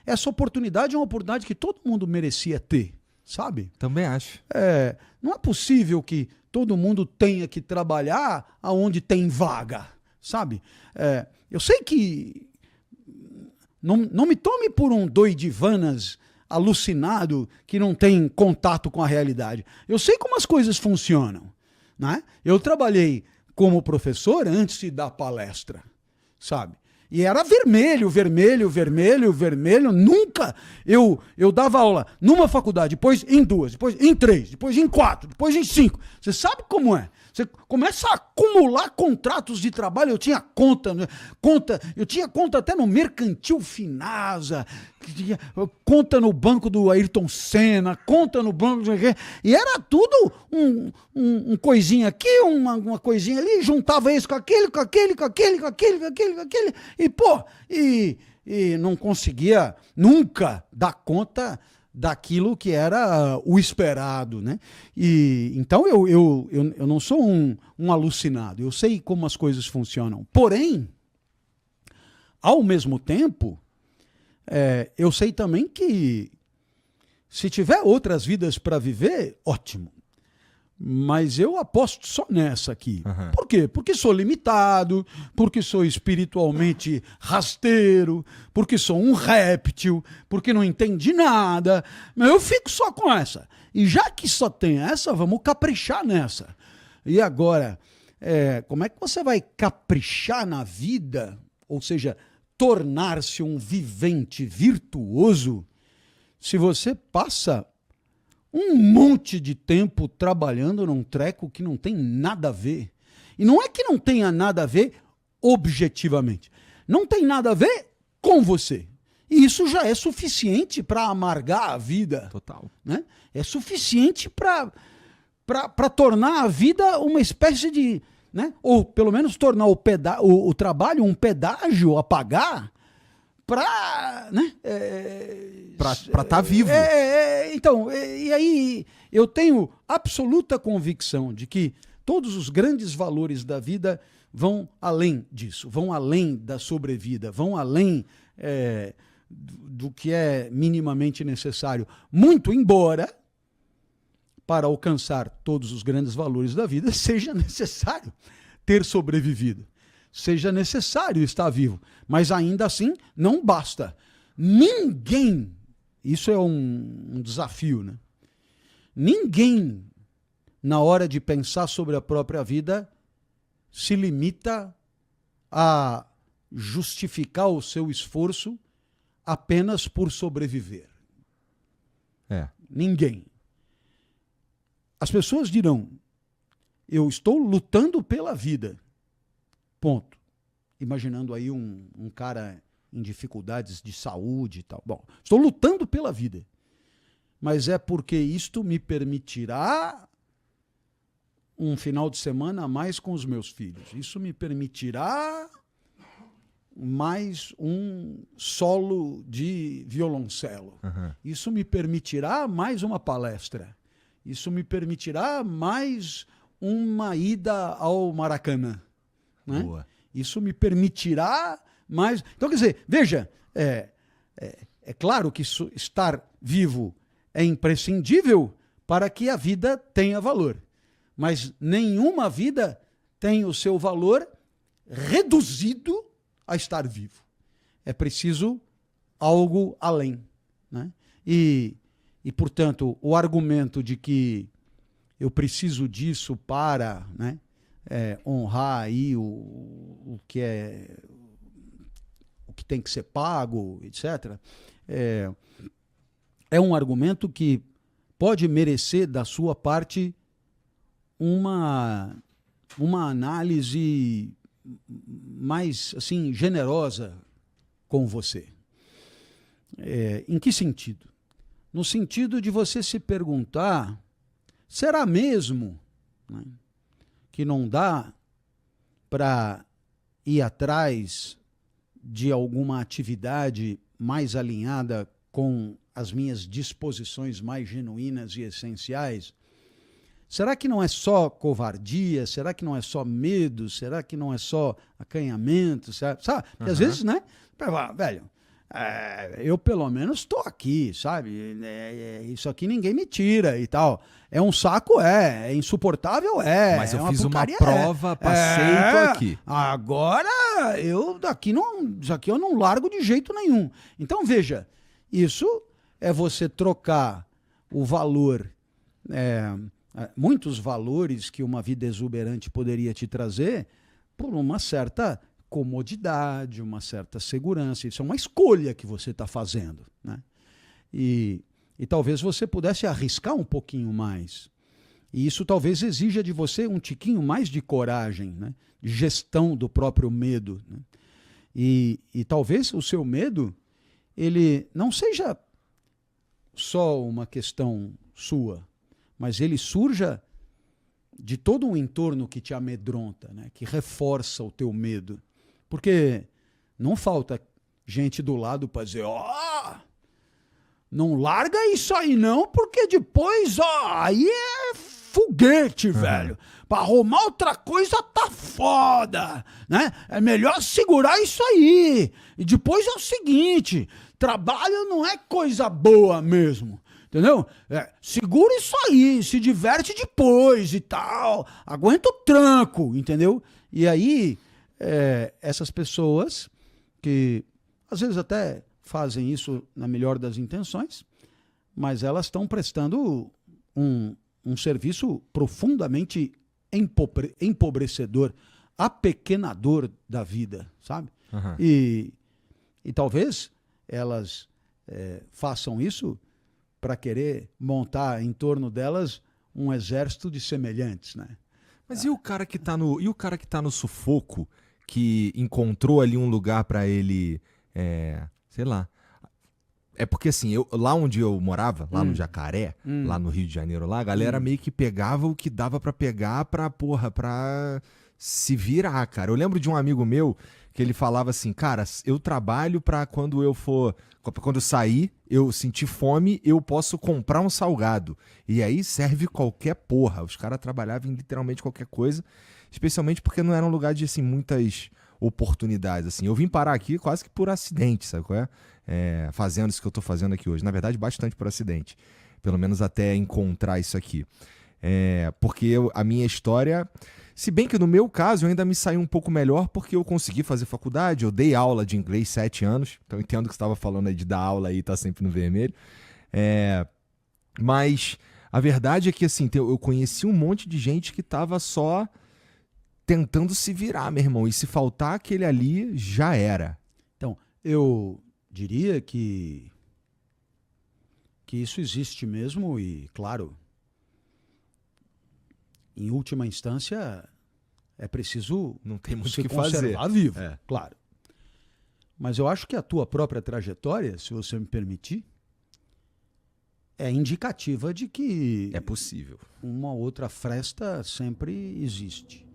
essa oportunidade é uma oportunidade que todo mundo merecia ter, sabe? Também acho. Não é possível que todo mundo tenha que trabalhar aonde tem vaga, sabe? Eu sei que não me tome por um doidivanas alucinado que não tem contato com a realidade. Eu sei como as coisas funcionam, né? Eu trabalhei como professor antes de dar palestra, sabe? E era vermelho, vermelho, vermelho, vermelho. Nunca eu dava aula numa faculdade, depois em 2, depois em 3, depois em 4, depois em 5. Você sabe como é? Você começa a acumular contratos de trabalho. Eu tinha eu tinha conta até no Mercantil Finasa, conta no banco do Ayrton Senna, conta no banco e era tudo um coisinha aqui, uma coisinha ali, juntava isso com aquele, e não conseguia nunca dar conta daquilo que era o esperado, né? E então eu não sou um alucinado, eu sei como as coisas funcionam. Porém, ao mesmo tempo, eu sei também que se tiver outras vidas para viver, ótimo. Mas eu aposto só nessa aqui. Uhum. Por quê? Porque sou limitado, porque sou espiritualmente rasteiro, porque sou um réptil, porque não entendi nada. Mas eu fico só com essa. E já que só tem essa, vamos caprichar nessa. E agora, como é que você vai caprichar na vida, ou seja, tornar-se um vivente virtuoso, se você passa um monte de tempo trabalhando num treco que não tem nada a ver? E não é que não tenha nada a ver objetivamente. Não tem nada a ver com você. E isso já é suficiente para amargar a vida. Total. Né? É suficiente para tornar a vida uma espécie de... Né? Ou pelo menos tornar o trabalho um pedágio a pagar para... Né? Para estar vivo. Então, e aí eu tenho absoluta convicção de que todos os grandes valores da vida vão além disso, vão além da sobrevida, vão além do que é minimamente necessário. Muito embora, para alcançar todos os grandes valores da vida, seja necessário ter sobrevivido, seja necessário estar vivo. Mas ainda assim, não basta. Ninguém, isso é um desafio, né? Ninguém, na hora de pensar sobre a própria vida, se limita a justificar o seu esforço apenas por sobreviver. Ninguém. As pessoas dirão, eu estou lutando pela vida. Ponto. Imaginando aí um cara em dificuldades de saúde e tal. Bom, estou lutando pela vida. Mas é porque isto me permitirá um final de semana a mais com os meus filhos. Isso me permitirá mais um solo de violoncelo. Uhum. Isso me permitirá mais uma palestra. Isso me permitirá mais uma ida ao Maracanã. Né? Boa. Isso me permitirá mais... Então, quer dizer, veja, é claro que estar vivo é imprescindível para que a vida tenha valor. Mas nenhuma vida tem o seu valor reduzido a estar vivo. É preciso algo além. Né? E, portanto, o argumento de que eu preciso disso para... Né, honrar aí o que tem que ser pago, etc., é um argumento que pode merecer da sua parte uma análise mais assim generosa com você. Em que sentido? No sentido de você se perguntar, será mesmo, né, que não dá para ir atrás de alguma atividade mais alinhada com as minhas disposições mais genuínas e essenciais? Será que não é só covardia? Será que não é só medo? Será que não é só acanhamento? Sabe? Porque às vezes, né? Velho, eu pelo menos estou aqui, sabe? Isso aqui ninguém me tira e tal. É um saco, é insuportável, Mas eu é fiz uma porcaria, prova, passei e tô aqui. Agora, daqui eu não largo de jeito nenhum. Então, veja, isso é você trocar o valor, muitos valores que uma vida exuberante poderia te trazer por uma certa comodidade, uma certa segurança. Isso é uma escolha que você está fazendo, né? E talvez você pudesse arriscar um pouquinho mais. E isso talvez exija de você um tiquinho mais de coragem, né? De gestão do próprio medo, né? E talvez o seu medo, ele não seja só uma questão sua, mas ele surja de todo um entorno que te amedronta, né? Que reforça o teu medo. Porque não falta gente do lado para dizer, não larga isso aí não, porque depois, aí é foguete, velho. Para arrumar outra coisa tá foda, né? É melhor segurar isso aí. E depois é o seguinte, trabalho não é coisa boa mesmo. Entendeu? Segura isso aí, se diverte depois e tal. Aguenta o tranco, entendeu? E aí, essas pessoas que às vezes até fazem isso na melhor das intenções, mas elas estão prestando um serviço profundamente empobrecedor, apequenador da vida, sabe? Uhum. E talvez elas façam isso para querer montar em torno delas um exército de semelhantes, né? Mas e o cara que tá no sufoco, que encontrou ali um lugar pra ele, sei lá. É porque assim, lá onde eu morava, lá no Jacaré, lá no Rio de Janeiro, lá, a galera meio que pegava o que dava pra pegar pra se virar, cara. Eu lembro de um amigo meu que ele falava assim, cara, eu trabalho pra quando eu sair, eu sentir fome, eu posso comprar um salgado. E aí serve qualquer porra. Os caras trabalhavam em literalmente qualquer coisa, especialmente porque não era um lugar de, assim, muitas oportunidades, assim. Eu vim parar aqui quase que por acidente, sabe qual é? Fazendo isso que eu tô fazendo aqui hoje. Na verdade, bastante por acidente. Pelo menos até encontrar isso aqui. Porque a minha história... Se bem que no meu caso eu ainda me saí um pouco melhor porque eu consegui fazer faculdade, eu dei aula de inglês 7 anos, então eu entendo que você estava falando aí de dar aula e tá sempre no vermelho. Mas a verdade é que assim, eu conheci um monte de gente que tava só tentando se virar, meu irmão, e se faltar aquele ali, já era. Então, eu diria que isso existe mesmo e, claro, em última instância, é preciso não tem muito se que conservar fazer. vivo, claro. Mas eu acho que a tua própria trajetória, se você me permitir, é indicativa de que é possível. uma outra fresta sempre existe.